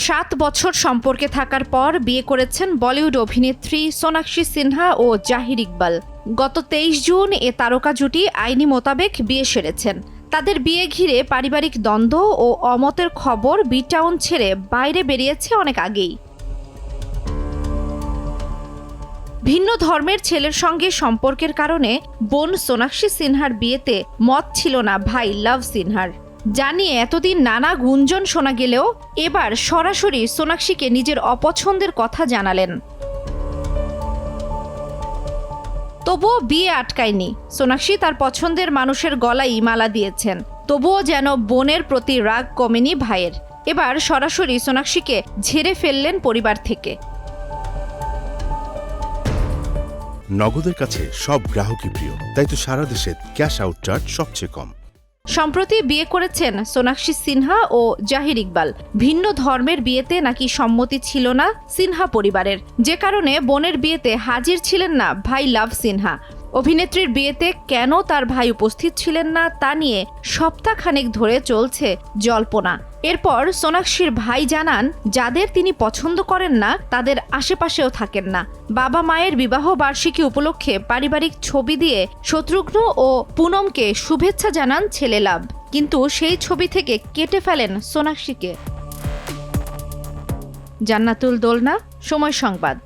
7 বছর সম্পর্কে থাকার পর বিয়ে করেছেন বলিউড অভিনেত্রী সোনাক্ষী সিনহা ও জাহির ইকবাল। গত 23 জুন এ তারকা জুটি আইনি মোতাবেক বিয়ে সেরেছেন। তাদের বিয়ে ঘিরে পারিবারিক দ্বন্দ্ব ও অমতের খবর বি টাউন ছেড়ে বাইরে বেরিয়েছে অনেক আগেই। ভিন্ন ধর্মের ছেলের সঙ্গে সম্পর্কের কারণে বোন সোনাক্ষী সিনহার বিয়েতে মত ছিল না ভাই লাভ সিনহার। জানিয়ে এতদিন নানা গুঞ্জন শোনা গেলেও এবার সরাসরি সোনাক্ষীকে নিজের অপছন্দের কথা জানালেন। তবুও বিয়ে আটকায়নি। সোনাক্ষী তার পছন্দের মানুষের গলায় মালা দিয়েছেন। তবুও যেন বোনের প্রতি রাগ কমেনি ভাইয়ের। এবার সরাসরি সোনাক্ষীকে ঝেড়ে ফেললেন পরিবার থেকে। নগদের কাছে সব গ্রাহকই প্রিয়, তাই তো সারা দেশে ক্যাশ আউট চার্জ সবচেয়ে কম। সম্প্রতি বিয়ে করেছেন সোনাক্ষী সিনহা ও জাহির ইকবাল। ভিন্ন ধর্মের বিয়েতে নাকি সম্মতি ছিল না সিনহা পরিবারের, যে কারণে বোনের বিয়েতে হাজির ছিলেন না ভাই লাভ সিনহা। অভিনেত্রীর বিয়েতে কেন তার ভাই উপস্থিত ছিলেন না তা নিয়ে সপ্তাহখানেক ধরে চলছে জল্পনা। এরপর সোনাক্ষীর ভাই জানান, যাদের তিনি পছন্দ করেন না তাদের আশেপাশেও থাকেন না। বাবা মায়ের বিবাহ বার্ষিকী উপলক্ষে পারিবারিক ছবি দিয়ে শত্রুঘ্ন ও পুনমকে শুভেচ্ছা জানান ছেলে লাভ, কিন্তু সেই ছবি থেকে কেটে ফেলেন সোনাক্ষীকে। জান্নাতুল দোলনা, সময় সংবাদ।